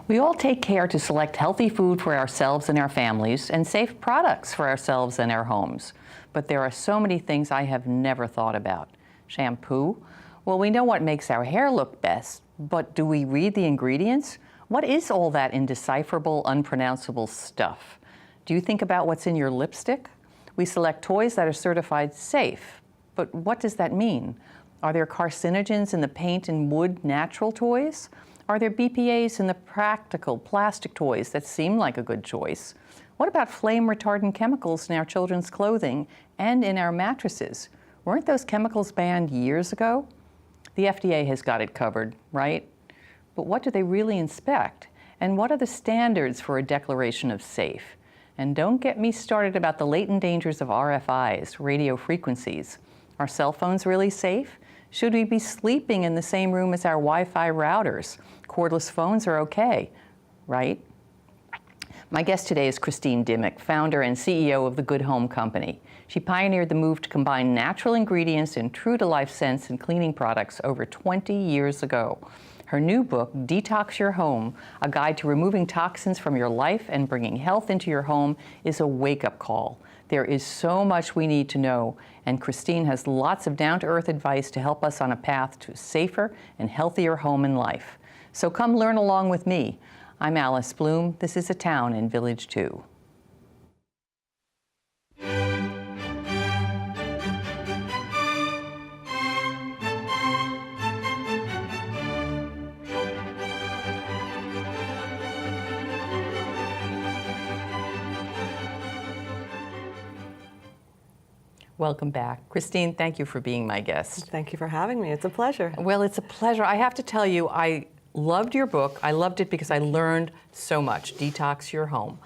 We all take care to select healthy food for ourselves and our families and safe products for ourselves and our homes. But there are so many things I have never thought about. Shampoo? Well, we know what makes our hair look best, but do we read the ingredients? What is all that indecipherable, unpronounceable stuff? Do you think about what's in your lipstick? We select toys that are certified safe, but what does that mean? Are there carcinogens in the paint and wood natural toys? Are there BPAs in the practical plastic toys that seem like a good choice? What about flame retardant chemicals in our children's clothing and in our mattresses? Weren't those chemicals banned years ago? The FDA has got it covered, right? But what do they really inspect? And what are the standards for a declaration of safe? And don't get me started about the latent dangers of RFIs, radio frequencies. Are cell phones really safe? Should we be sleeping in the same room as our Wi-Fi routers? Cordless phones are okay, right? My guest today is Christine Dimmick, founder and CEO of the Good Home Company. She pioneered the move to combine natural ingredients and true-to-life scents in cleaning products over 20 years ago. Her new book, Detox Your Home, a guide to removing toxins from your life and bringing health into your home, is a wake-up call. There is so much we need to know, and Christine has lots of down-to-earth advice to help us on a path to a safer and healthier home and life. So come learn along with me. I'm Alice Bloom. This is A Town in Village 2. Welcome back. Christine, thank you for being my guest. Thank you for having me. It's a pleasure. Well, it's a pleasure. I have to tell you, I loved your book. I loved it because I learned so much, Detox Your Home.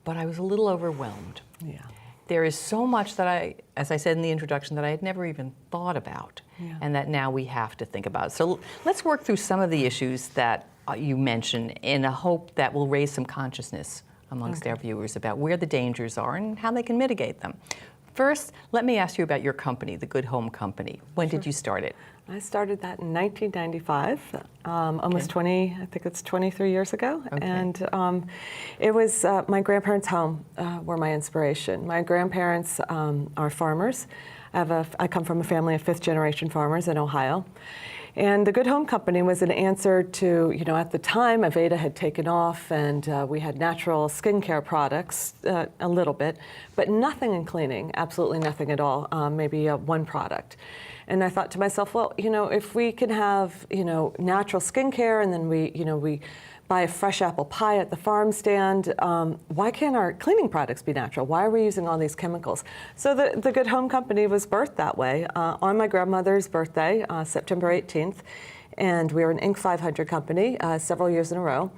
But I was a little overwhelmed. Yeah. There is so much that as I said in the introduction, that I had never even thought about, and that now we have to think about. So let's work through some of the issues that you mentioned in a hope that will raise some consciousness amongst our viewers about where the dangers are and how they can mitigate them. First, let me ask you about your company, the Good Home Company. When did you start it? I started that in 1995, almost 20, I think it's 23 years ago. Okay. And it was my grandparents' home were my inspiration. My grandparents are farmers. I come from a family of fifth-generation farmers in Ohio. And the Good Home Company was an answer to, at the time, Aveda had taken off, and we had natural skincare products, a little bit, but nothing in cleaning, absolutely nothing at all, maybe one product. And I thought to myself, well, if we can have, natural skincare, and then we buy a fresh apple pie at the farm stand, why can't our cleaning products be natural? Why are we using all these chemicals? So the Good Home Company was birthed that way on my grandmother's birthday, September 18th. And we were an Inc. 500 company several years in a row.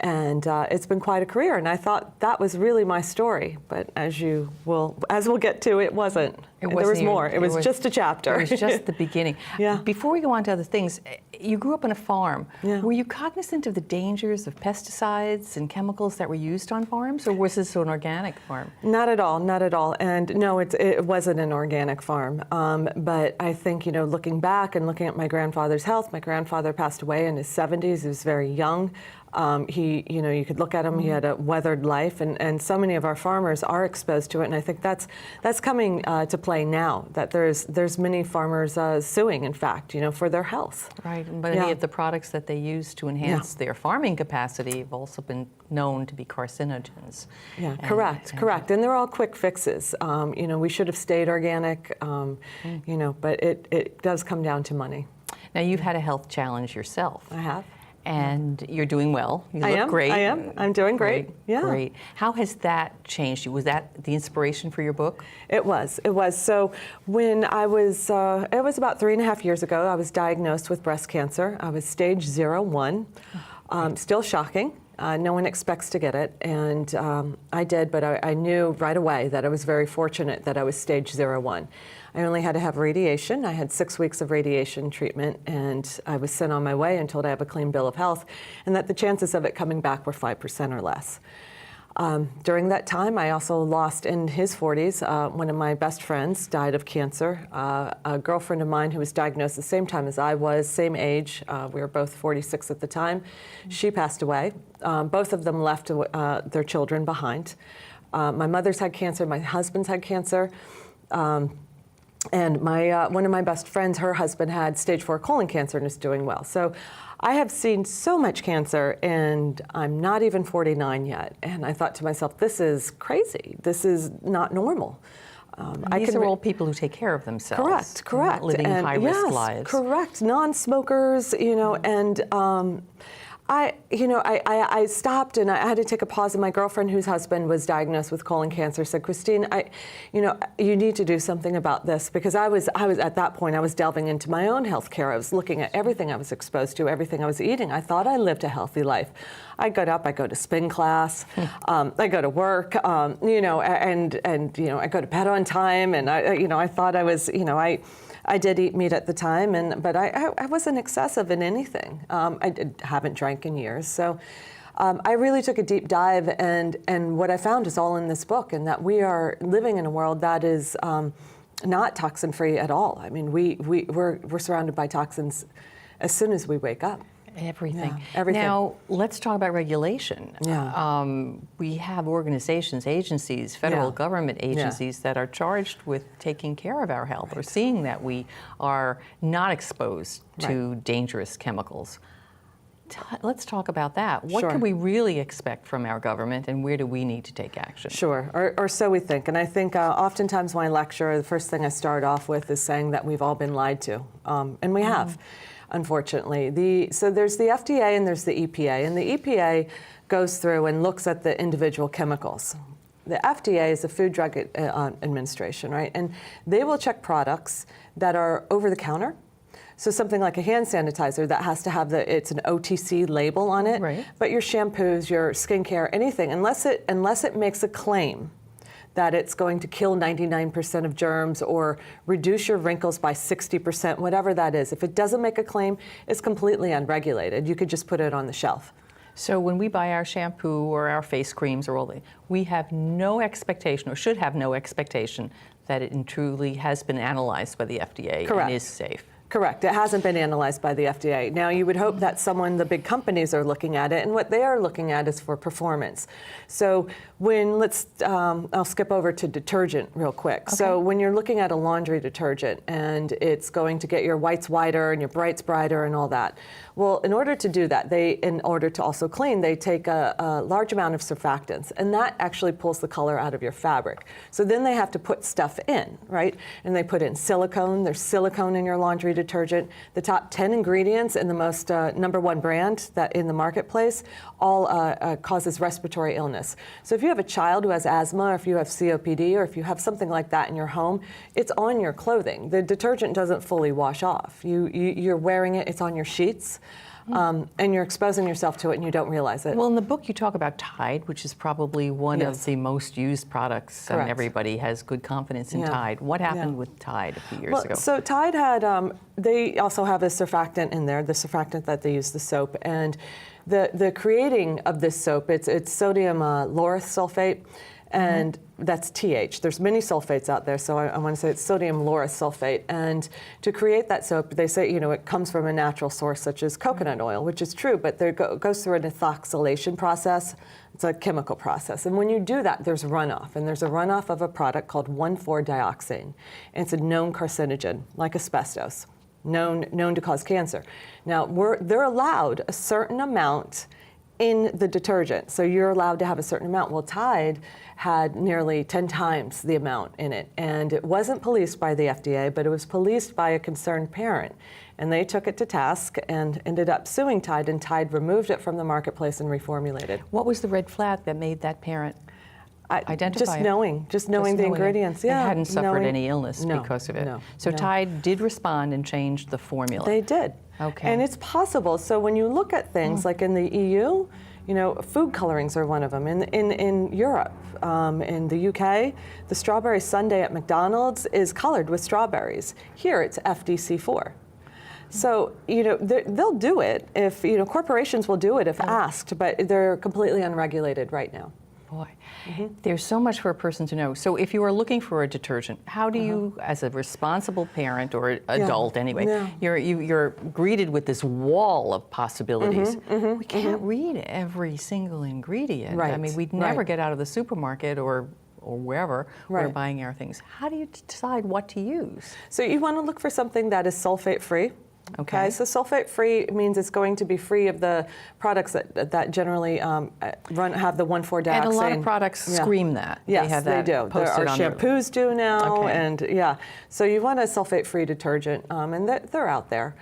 And it's been quite a career. And I thought that was really my story. But as we'll get to, it wasn't. There was more. It was just a chapter. It was just the beginning. Yeah. Before we go on to other things, you grew up on a farm. Yeah. Were you cognizant of the dangers of pesticides and chemicals that were used on farms, or was this an organic farm? Not at all, not at all. And no, it wasn't an organic farm. But I think, looking back and looking at my grandfather's health, my grandfather passed away in his 70s. He was very young. You could look at him, he had a weathered life, and so many of our farmers are exposed to it, and I think that's coming to play now, that there's many farmers suing, in fact, for their health. Right, but any of the products that they use to enhance their farming capacity have also been known to be carcinogens. Yeah, correct, and they're all quick fixes. We should have stayed organic, but it does come down to money. Now, you've had a health challenge yourself. I have. And you're doing well. You look great. I am. I'm doing great. Yeah. Great. How has that changed you? Was that the inspiration for your book? It was. So when I was, it was about 3.5 years ago, I was diagnosed with breast cancer. I was stage 0-1. Still shocking. No one expects to get it, and I did, but I knew right away that I was very fortunate that I was stage 0-1. I only had to have radiation. I had 6 weeks of radiation treatment, and I was sent on my way and told I have a clean bill of health, and that the chances of it coming back were 5% or less. During that time, I also lost, in his 40s, one of my best friends died of cancer. A girlfriend of mine who was diagnosed the same time as I was, same age, we were both 46 at the time, she passed away. Both of them left their children behind. My mother's had cancer, my husband's had cancer. And one of my best friends, her husband had stage 4 colon cancer and is doing well. So I have seen so much cancer, and I'm not even 49 yet. And I thought to myself, this is crazy. This is not normal. These are all people who take care of themselves. Correct. Not living high-risk yes, lives. Correct. Non-smokers, and I stopped and I had to take a pause, and my girlfriend, whose husband was diagnosed with colon cancer, said, Christine, you need to do something about this, because I was at that point, I was delving into my own health care. I was looking at everything I was exposed to, everything I was eating. I thought I lived a healthy life. I got up, I go to spin class, I go to work, and I go to bed on time, and I thought I was, I did eat meat at the time, but I wasn't excessive in anything. Haven't drank in years. So I really took a deep dive, and what I found is all in this book, and that we are living in a world that is not toxin-free at all. I mean, we're surrounded by toxins as soon as we wake up. Everything. Yeah, everything. Now, let's talk about regulation. Yeah. We have organizations, agencies, federal government agencies that are charged with taking care of our health, or seeing that we are not exposed to dangerous chemicals. Let's talk about that. What can we really expect from our government, and where do we need to take action? Sure, or so we think. And I think oftentimes when I lecture, the first thing I start off with is saying that we've all been lied to, and we have. Unfortunately. So there's the FDA and there's the EPA, and the EPA goes through and looks at the individual chemicals. The FDA is the Food Drug Administration, right? And they will check products that are over the counter. So something like a hand sanitizer that has to have it's an OTC label on it, but your shampoos, your skincare, anything, unless it makes a claim that it's going to kill 99% of germs or reduce your wrinkles by 60%, whatever that is. If it doesn't make a claim, it's completely unregulated. You could just put it on the shelf. So when we buy our shampoo or our face creams we have no expectation, or should have no expectation, that it truly has been analyzed by the FDA and is safe. Correct. It hasn't been analyzed by the FDA. Now, you would hope that the big companies are looking at it, and what they are looking at is for performance. So I'll skip over to detergent real quick. Okay. So when you're looking at a laundry detergent, and it's going to get your whites whiter and your brights brighter and all that, well, in order to do that, in order to also clean, they take a large amount of surfactants, and that actually pulls the color out of your fabric. So then they have to put stuff in, right? And they put in silicone. There's silicone in your laundry detergent. The top 10 ingredients in the most #1 brand that in the marketplace all causes respiratory illness. So if you have a child who has asthma, or if you have COPD, or if you have something like that in your home, it's on your clothing. The detergent doesn't fully wash off. You're wearing it, it's on your sheets. And you're exposing yourself to it and you don't realize it. Well, in the book you talk about Tide, which is probably one of the most used products, and everybody has good confidence in Tide. What happened with Tide a few years ago? So Tide had, they also have a surfactant in there, the surfactant that they use, the soap. And the creating of this soap, it's sodium lauryl sulfate, and that's TH. There's many sulfates out there, so I want to say it's sodium lauryl sulfate. And to create that soap, they say, it comes from a natural source such as coconut oil, which is true, but it goes through an ethoxylation process. It's a chemical process. And when you do that, there's runoff. And there's a runoff of a product called 1,4-dioxane. And it's a known carcinogen, like asbestos, known to cause cancer. Now, they're allowed a certain amount in the detergent. So you're allowed to have a certain amount. Well, Tide had nearly 10 times the amount in it. And it wasn't policed by the FDA, but it was policed by a concerned parent. And they took it to task and ended up suing Tide, and Tide removed it from the marketplace and reformulated. What was the red flag that made that parent identify it? Just knowing the ingredients. Yeah, and hadn't suffered any illness because of it. So Tide did respond and changed the formula. They did. Okay. And it's possible. So when you look at things like in the EU, food colorings are one of them. In Europe, in the UK, the strawberry sundae at McDonald's is colored with strawberries. Here it's FDC4. So, they'll do it if, corporations will do it if asked, but they're completely unregulated right now. Boy, there's so much for a person to know. So if you are looking for a detergent, how do you, as a responsible parent or adult anyway, you're greeted with this wall of possibilities. We can't read every single ingredient. Right. I mean, we'd never get out of the supermarket or wherever we're buying our things. How do you decide what to use? So you want to look for something that is sulfate-free. Okay, so sulfate-free means it's going to be free of the products that generally have the 1,4-dioxane. And a lot of products scream that. Yes, they have that do. Our shampoos do now, and so you want a sulfate-free detergent, and they're out there.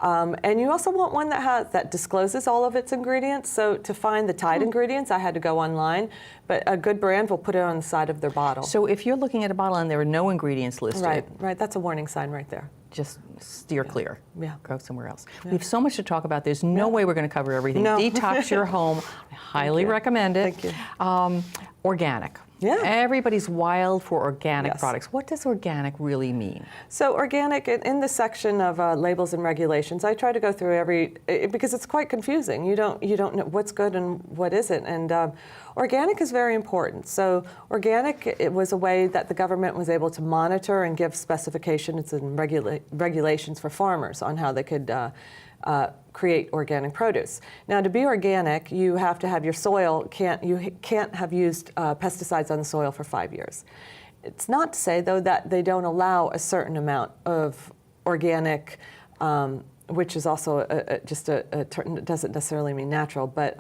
And you also want one that discloses all of its ingredients. So to find the Tide ingredients, I had to go online, but a good brand will put it on the side of their bottle. So if you're looking at a bottle and there are no ingredients listed, right, that's a warning sign right there. Just steer clear. Yeah. Go somewhere else. We have so much to talk about. There's no way we're going to cover everything. No. Detox Your Home. I highly recommend it. Thank you. Organic. Yeah. Everybody's wild for organic Yes. products. What does organic really mean? So organic, in the section of labels and regulations, I try to go through because it's quite confusing. You don't know what's good and what isn't. And organic is very important. So organic, it was a way that the government was able to monitor and give specifications and regulations for farmers on how they could create organic produce. Now, to be organic, you have to have your soil, you can't have used pesticides on the soil for 5 years. It's not to say, though, that they don't allow a certain amount of organic, which is also just a term that doesn't necessarily mean natural, but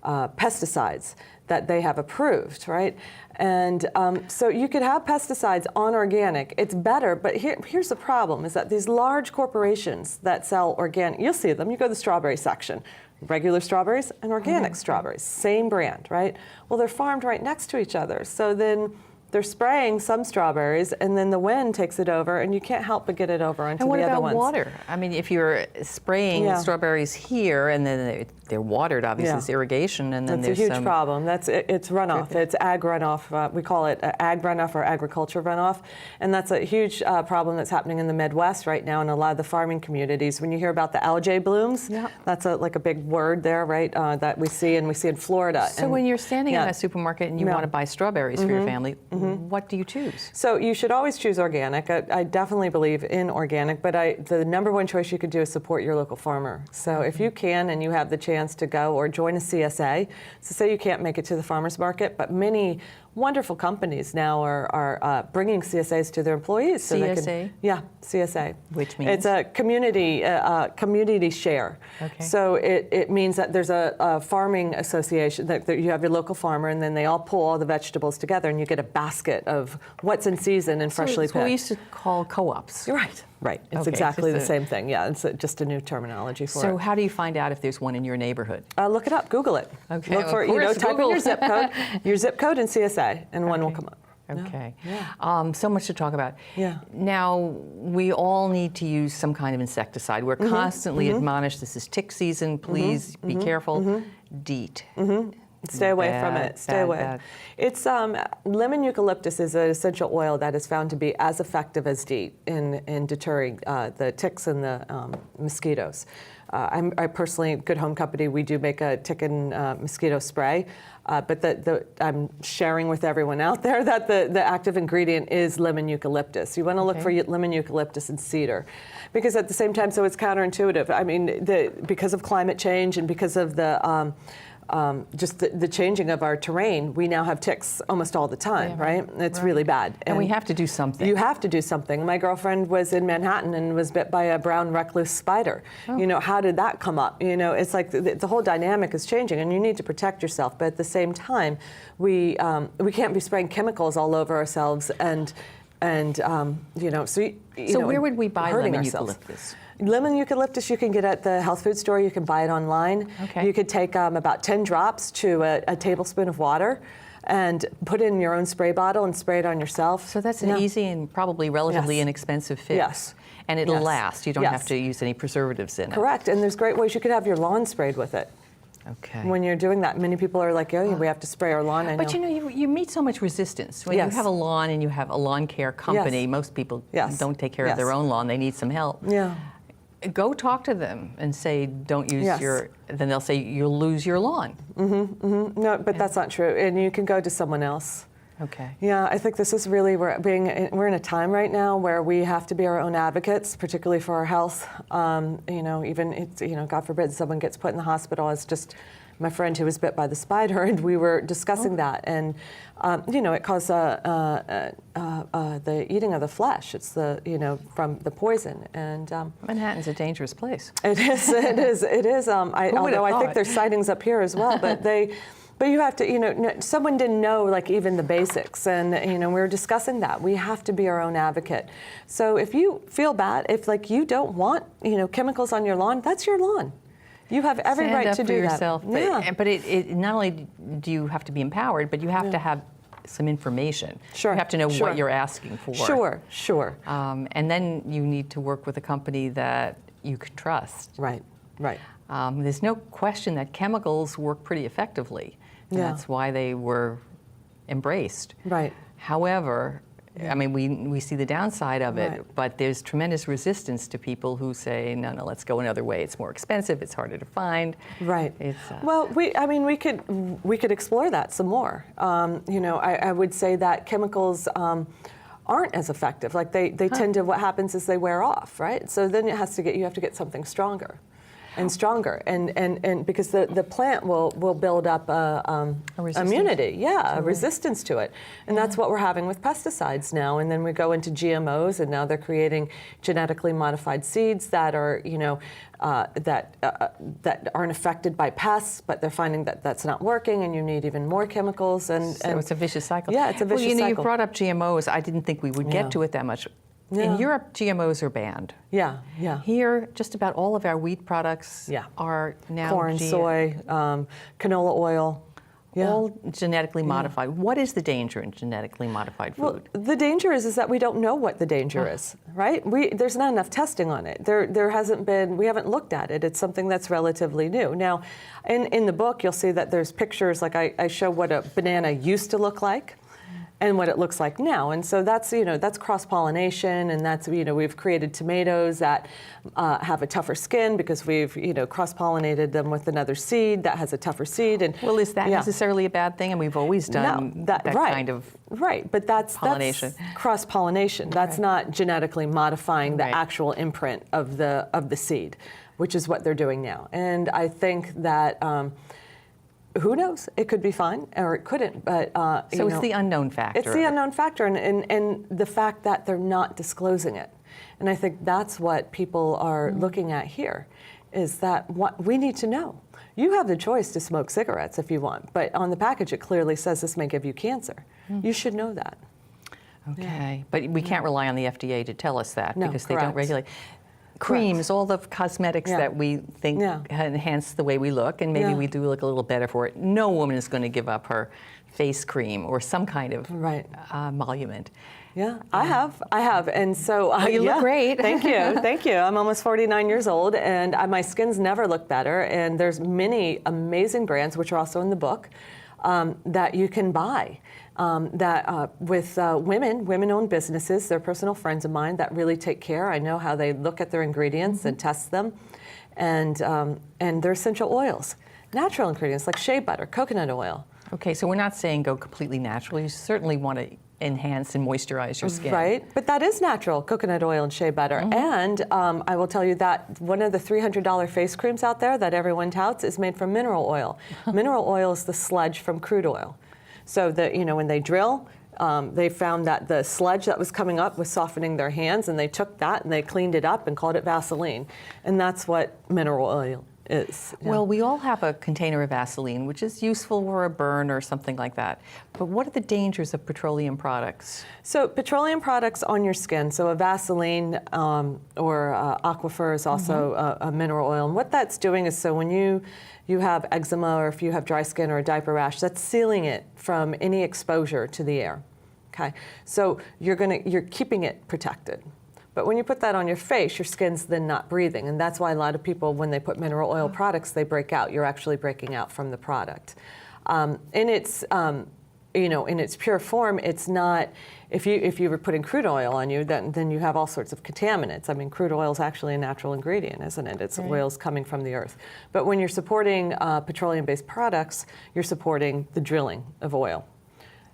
pesticides that they have approved, right? And so you could have pesticides on organic. It's better, but here's the problem, is that these large corporations that sell organic, you'll see them, you go to the strawberry section, regular strawberries and organic strawberries, same brand, right? Well, they're farmed right next to each other. So then they're spraying some strawberries, and then the wind takes it over, and you can't help but get it over onto the other ones. And what about water? I mean, if you're spraying strawberries here, and then they're watered, obviously, it's irrigation, and then that's a huge problem. It's runoff. It's ag runoff. We call it ag runoff or agriculture runoff, and that's a huge problem that's happening in the Midwest right now in a lot of the farming communities. When you hear about the algae blooms, that's like a big word there, right? That we see in Florida. So when you're standing in a supermarket and you want to buy strawberries for your family, what do you choose? So you should always choose organic. I definitely believe in organic, but the number one choice you could do is support your local farmer. So if you can and you have the chance to go or join a CSA, so say you can't make it to the farmer's market, but many wonderful companies now are bringing CSAs to their employees. So CSA? They can, CSA. Which means? It's a community share. Okay. So it means that there's a farming association, that you have your local farmer, and then they all pull all the vegetables together, and you get a basket of what's in season and freshly picked. What we used to call co-ops. You're right. Right. It's exactly the same thing. Yeah, it's just a new terminology for it. So how do you find out if there's one in your neighborhood? Look it up. Google it. Okay. Look for, type in your zip code and CSA, and one will come up. Okay. Yeah. So much to talk about. Yeah. Now, we all need to use some kind of insecticide. We're constantly admonished, this is tick season, please be careful. DEET. Stay away from it. Stay away. Bad. It's lemon eucalyptus is an essential oil that is found to be as effective as DEET in deterring the ticks and the mosquitoes. I personally, Good Home Company, we do make a tick and mosquito spray, but I'm sharing with everyone out there that the active ingredient is lemon eucalyptus. You want to look for lemon eucalyptus and cedar, because at the same time, so it's counterintuitive. I mean, because of climate change and because of the just the changing of our terrain, we now have ticks almost all the time, right? It's really bad. And we have to do something. You have to do something. My girlfriend was in Manhattan and was bit by a brown recluse spider. You know, how did that come up? You know, it's like the whole dynamic is changing, and you need to protect yourself. But at the same time, we can't be spraying chemicals all over ourselves and you know, so where would we buy lemon eucalyptus? Lemon eucalyptus you can get at the health food store. You can buy it online. Okay. You could take about 10 drops to a tablespoon of water and put it in your own spray bottle and spray it on yourself. So that's an easy and probably relatively inexpensive fix. Yes. And it'll last. You don't have to use any preservatives in it. Correct. And there's great ways. You could have your lawn sprayed with it. Okay. When you're doing that, many people are like, oh, we have to spray our lawn. But you know, you meet so much resistance. When you have a lawn and you have a lawn care company, most people don't take care of their own lawn. They need some help. Yeah. go talk to them and say, don't use Yes. then they'll say, you'll lose your lawn. No, but that's not true. And you can go to someone else. Okay. Yeah, I think this is really, we're in a time right now where we have to be our own advocates, particularly for our health. Even it's, God forbid someone gets put in the hospital. It's just my friend who was bit by the spider, and we were discussing that. And, it caused the eating of the flesh. It's from the poison. And Manhattan's a dangerous place. it is. Although I think thought? there's sightings up here as well, But you have to, someone didn't know like even the basics, and we were discussing that. We have to be our own advocate. So if you feel bad, if like you don't want, chemicals on your lawn, that's your lawn. You have every Stand right up to for do yourself. that. Yeah. But it not only do you have to be empowered, but you have to have some information. Sure. You have to know Sure. what you're asking for. Sure. And then you need to work with a company that you can trust. Right. There's no question that chemicals work pretty effectively. And Yeah. that's why they were embraced. Right. However, I mean, we see the downside of it, Right. but there's tremendous resistance to people who say, no, let's go another way. It's more expensive. It's harder to find. Right. It's, Well, we could explore that some more. I would say that chemicals aren't as effective. Like they tend to. What happens is they wear off, right? So then you have to get something stronger. And stronger, and because the plant will build up a immunity, a resistance to it, and that's what we're having with pesticides now. And then we go into GMOs, and now they're creating genetically modified seeds that are, that aren't affected by pests, but they're finding that that's not working, and you need even more chemicals. And it's a vicious cycle. Yeah, it's a vicious cycle. You cycle. brought up GMOs. I didn't think we would get to it that much. Yeah. In Europe, GMOs are banned. Yeah. Here, just about all of our wheat products are now corn, soy, canola oil. Yeah. All genetically modified. What is the danger in genetically modified food? Well, the danger is that we don't know what the danger is, right? There's not enough testing on it. There hasn't been, we haven't looked at it. It's something that's relatively new. Now, in the book, you'll see that there's pictures, like I show what a banana used to look like and what it looks like now. And so that's, that's cross-pollination, and that's, we've created tomatoes that have a tougher skin because we've, cross-pollinated them with another seed that has a tougher seed. And well, is that necessarily a bad thing? And we've always done that kind of but that's pollination. That's cross-pollination. That's not genetically modifying the actual imprint of the seed, which is what they're doing now. And I think that who knows? It could be fine, or it couldn't. But so it's the unknown factor. It's the unknown factor, and the fact that they're not disclosing it. And I think that's what people are looking at here, is that what we need to know. You have the choice to smoke cigarettes if you want, but on the package it clearly says this may give you cancer. You should know that. Okay, but we can't rely on the FDA to tell us that because they don't correct. regulate. Creams, all the cosmetics that we think enhance the way we look, and maybe we do look a little better for it. No woman is going to give up her face cream or some kind of emolument. Yeah, I have, and so you look great. Thank you. I'm almost 49 years old, and my skin's never looked better. And there's many amazing brands, which are also in the book, that you can buy. With women-owned businesses, they're personal friends of mine that really take care. I know how they look at their ingredients and test them, and they're essential oils, natural ingredients like shea butter, coconut oil. Okay, so we're not saying go completely natural. You certainly want to enhance and moisturize your skin. Right, but that is natural, coconut oil and shea butter. And I will tell you that one of the $300 face creams out there that everyone touts is made from mineral oil. Mineral oil is the sludge from crude oil. So that, when they drill, they found that the sludge that was coming up was softening their hands, and they took that and they cleaned it up and called it Vaseline. And that's what mineral oil is. Well, we all have a container of Vaseline, which is useful for a burn or something like that. But what are the dangers of petroleum products? So petroleum products on your skin, so a Vaseline or Aquifer is also a mineral oil. And what that's doing is, so when you have eczema, or if you have dry skin or a diaper rash, that's sealing it from any exposure to the air. Okay, so you're keeping it protected. But when you put that on your face, your skin's then not breathing, and that's why a lot of people, when they put mineral oil products, they break out. You're actually breaking out from the product, and in its pure form, it's not. If you were putting crude oil on you, then you have all sorts of contaminants. I mean, crude oil is actually a natural ingredient, isn't it? It's oils coming from the earth. But when you're supporting petroleum-based products, you're supporting the drilling of oil.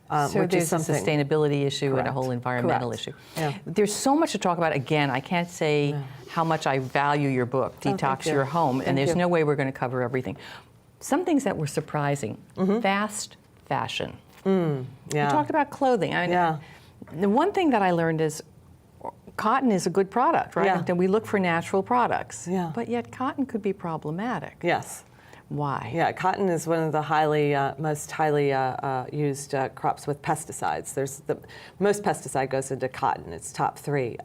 So which there's is a sustainability issue and a whole environmental issue. Yeah. There's so much to talk about. Again, I can't say how much I value your book, Detox Your Home, and there's no way we're going to cover everything. Some things that were surprising, fast fashion. We talked about clothing. I mean, the one thing that I learned is cotton is a good product, right? Yeah. And we look for natural products. Yeah. But yet cotton could be problematic. Yes. Why? Yeah, cotton is one of the most highly used crops with pesticides. Most pesticide goes into cotton. It's top 3.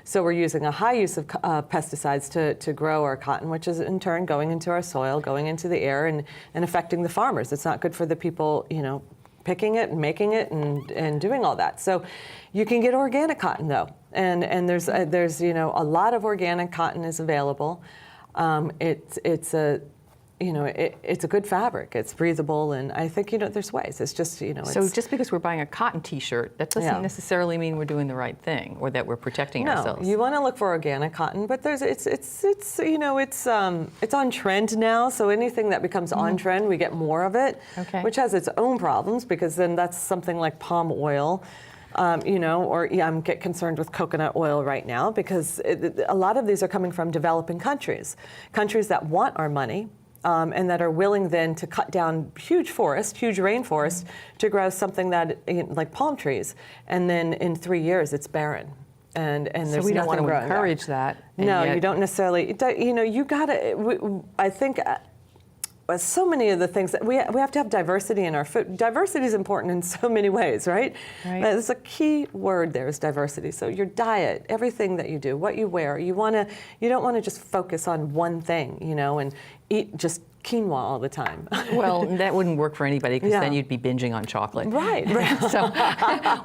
So we're using a high use of pesticides to grow our cotton, which is in turn going into our soil, going into the air, and affecting the farmers. It's not good for the people, picking it and making it and doing all that. So you can get organic cotton though, and there's a lot of organic cotton is available. It's a good fabric. It's breathable, and I think there's ways. It's just So just because we're buying a cotton T-shirt, that doesn't necessarily mean we're doing the right thing or that we're protecting ourselves. No, you want to look for organic cotton, but it's on trend now. So anything that becomes on trend, we get more of it, which has its own problems because then that's something like palm oil. I'm get concerned with coconut oil right now because a lot of these are coming from developing countries that want our money. And that are willing then to cut down huge rainforests to grow something that like palm trees, and then in 3 years it's barren, and there's so we don't nothing want to growing encourage there. that. No, you don't necessarily. You gotta. I think. So many of the things that we have to have diversity in our food. Diversity is important in so many ways, right? There's a key word there is diversity. So your diet, everything that you do, what you wear, you don't want to just focus on one thing, and eat just quinoa all the time. Well, that wouldn't work for anybody because then you'd be binging on chocolate. Right. So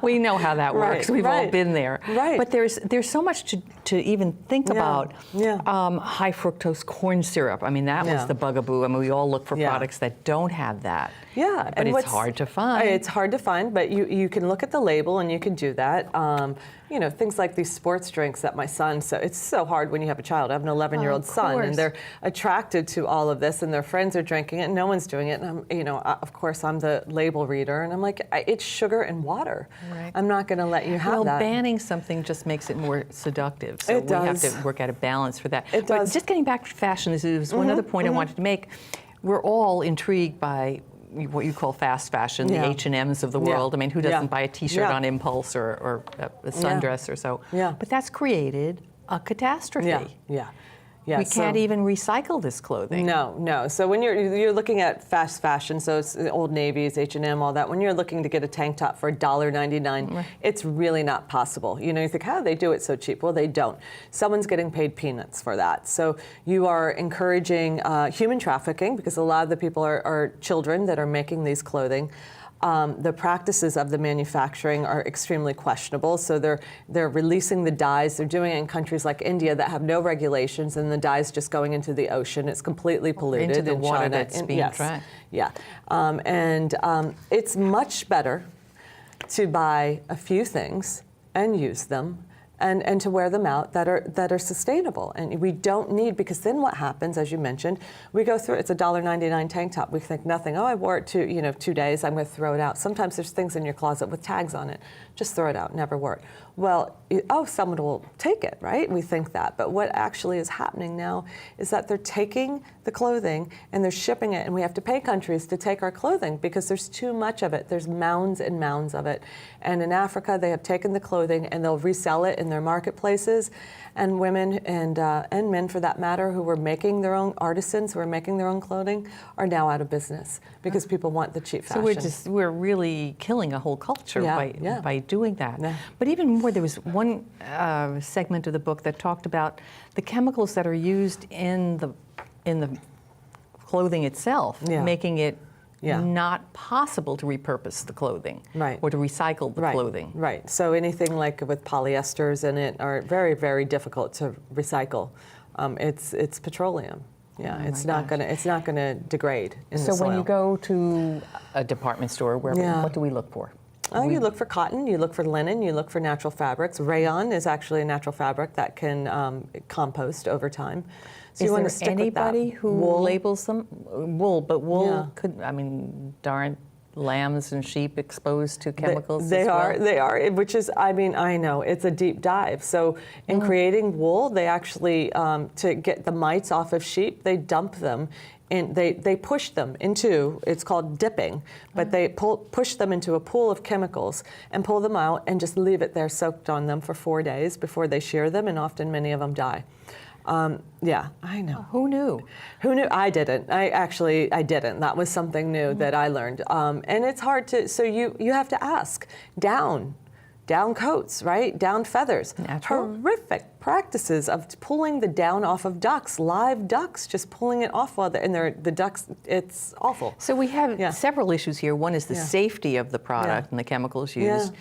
we know how that works. We've all been there. Right. But there's so much to even think about. High fructose corn syrup. I mean, that was the bugaboo. I mean, we all look for products that don't have that. Yeah. But it's hard to find. It's hard to find, but you can look at the label and you can do that. Things like these sports drinks that my son, so it's so hard when you have a child. I have an 11-year-old son, and they're attracted to all of this, and their friends are drinking it, and no one's doing it. And of course, I'm the label reader, and I'm like, it's sugar and water. Right. I'm not going to let you have that. Well, banning something just makes it more seductive. So we have to work out a balance for that. It does. Just getting back to fashion, this is one other point I wanted to make. We're all intrigued by what you call fast fashion, the H&Ms of the world. I mean, who doesn't buy a T-shirt on impulse or a sundress or so? But that's created a catastrophe. Yeah, we can't even recycle this clothing. No. So when you're looking at fast fashion, so it's Old Navy's, H&M, all that, when you're looking to get a tank top for $1.99, it's really not possible. You think, how do they do it so cheap? Well, they don't. Someone's getting paid peanuts for that. So you are encouraging human trafficking because a lot of the people are children that are making these clothing. The practices of the manufacturing are extremely questionable. So they're releasing the dyes. They're doing it in countries like India that have no regulations, and the dyes just going into the ocean. It's completely polluted. Into the in water China. that's being tracked. Yeah, it's much better to buy a few things and use them. And to wear them out that are sustainable. And we don't need, because then what happens, as you mentioned, we go through, it's a $1.99 tank top. We think nothing, I wore it 2 days, I'm gonna throw it out. Sometimes there's things in your closet with tags on it. Just throw it out, never wear it. Well, someone will take it, right? We think that. But what actually is happening now is that they're taking the clothing and they're shipping it, and we have to pay countries to take our clothing because there's too much of it. There's mounds and mounds of it. And in Africa, they have taken the clothing and they'll resell it in their marketplaces. And women and men, for that matter, who were making their own, artisans who are making their own clothing, are now out of business because people want the cheap fashion. So we're really killing a whole culture by doing that. Yeah. But even more, there was one segment of the book that talked about the chemicals that are used in the clothing itself, making it not possible to repurpose the clothing or to recycle the clothing. Right. So anything like with polyesters in it are very, very difficult to recycle. It's petroleum. Yeah, Oh it's my not gosh. gonna degrade in the soil. So when you go to a department store, Yeah. what do we look for? Oh, you look for cotton, you look for linen, you look for natural fabrics. Rayon is actually a natural fabric that can compost over time. So Is you want there to stick anybody with that. who Wool. labels them? Wool, but wool Yeah. could, I mean, aren't lambs and sheep exposed to chemicals They as well? they are, which is, I mean, I know, it's a deep dive. So in creating wool, they actually, to get the mites off of sheep, they dump them. And they push them into, it's called dipping, but they push them into a pool of chemicals and pull them out and just leave it there soaked on them for 4 days before they shear them, and often many of them die. Yeah, I know. Who knew? Who knew? I didn't. I didn't. That was something new that I learned. And it's hard to, so you have to ask. Down coats, right? Down feathers. Natural. Horrific practices of pulling the down off of ducks, live ducks, just pulling it off while the ducks, it's awful. So we have Yeah. several issues here. One is the Yeah. safety of the product Yeah. and the chemicals Yeah. used.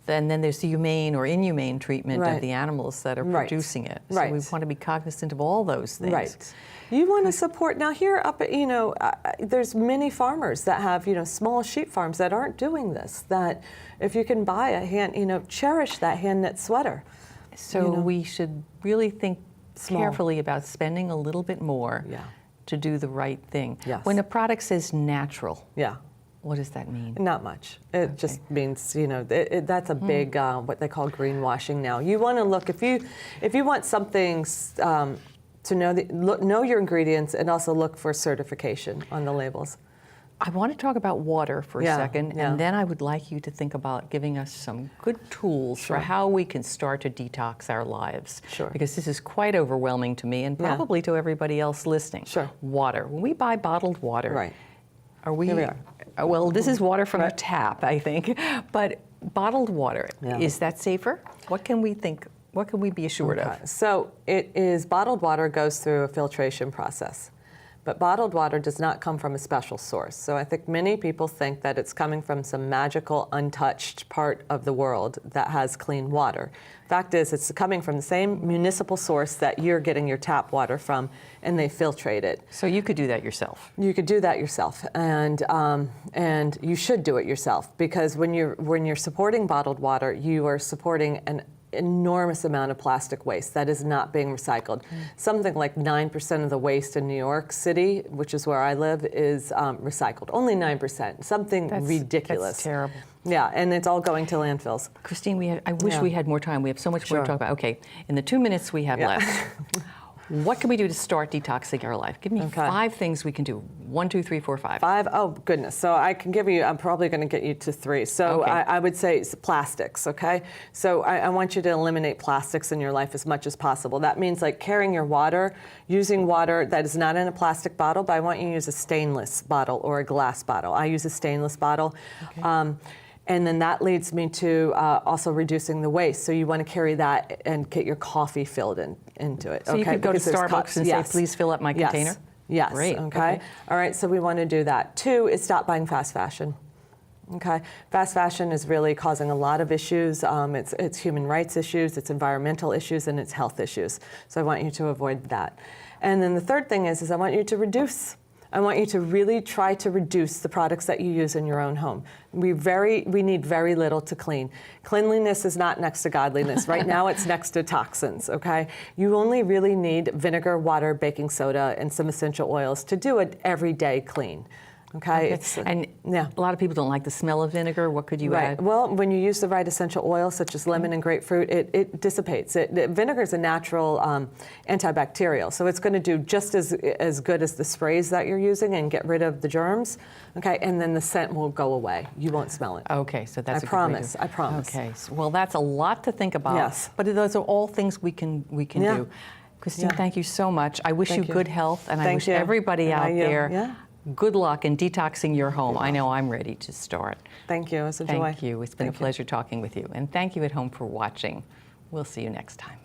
And then there's the humane or inhumane treatment Right. of the animals that are Right. producing it. So Right. we want to be cognizant of all those things. Right. You want to support, now here up at, there's many farmers that have, small sheep farms that aren't doing this, that if you can buy a cherish that hand knit sweater. So we should really think Small. carefully about spending a little bit more Yeah. to do the right thing. Yes. When a product says natural, Yeah. what does that mean? Not much. It just means, that's a big, what they call greenwashing now. You want to look, if you want something to know your ingredients, and also look for certification on the labels. I want to talk about water for a Yeah, second, yeah. and then I would like you to think about giving us some good tools Sure. for how we can start to detox our lives. Sure. Because this is quite overwhelming to me and probably to everybody else listening. Sure. Water. When we buy bottled water, Right. are we? Here we are. Well, this is water from a Right. tap, I think. But bottled water, Yeah. is that safer? What can we think? What can we be assured of? So bottled water goes through a filtration process. But bottled water does not come from a special source. So I think many people think that it's coming from some magical, untouched part of the world that has clean water. Fact is, it's coming from the same municipal source that you're getting your tap water from, and they filtrate it. So you could do that yourself. You could do that yourself, and you should do it yourself, because when you're supporting bottled water, you are supporting an enormous amount of plastic waste that is not being recycled. Something like 9% of the waste in New York City, which is where I live, is recycled. Only 9%. Something ridiculous. That's terrible. Yeah, and it's all going to landfills. Christine, I wish we had more time. We have so much more to Sure. talk about. Okay, in the 2 minutes we have left, what can we do to start detoxing our life? Give me 5 things we can do. 1, 2, 3, 4, 5. 5? Oh, goodness. So I can give you, I'm probably going to get you to 3. So Okay. I would say it's plastics, okay? So I want you to eliminate plastics in your life as much as possible. That means like carrying your water, using water that is not in a plastic bottle, but I want you to use a stainless bottle or a glass bottle. I use a stainless bottle. Okay. And then that leads me to also reducing the waste. So you want to carry that and get your coffee filled into it. So you could go to Because there's Starbucks cups. and Yes. say, please fill up my Yes. container? Yes. Great. Okay. All right. So we want to do that. 2 is stop buying fast fashion. Okay. Fast fashion is really causing a lot of issues. It's human rights issues, it's environmental issues, and it's health issues. So I want you to avoid that. And then the third thing is I want you to reduce. I want you to really try to reduce the products that you use in your own home. We need very little to clean. Cleanliness is not next to godliness. Right now it's next to toxins, okay? You only really need vinegar, water, baking soda, and some essential oils to do an everyday clean. Okay. And a lot of people don't like the smell of vinegar. What could you add? Well, when you use the right essential oils, such as lemon and grapefruit, it dissipates. Vinegar is a natural antibacterial, so it's going to do just as good as the sprays that you're using and get rid of the germs. Okay, and then the scent will go away. You won't smell it. Okay, so that's I promise. I promise. Okay, well, that's a lot to think about. Yes. But those are all things we can do. Christine, thank you so much. I wish you good health, and I wish everybody out there good luck in detoxing your home. I know I'm ready to start. Thank you. It was a joy. Thank you. It's been a pleasure talking with you. And thank you at home for watching. We'll see you next time.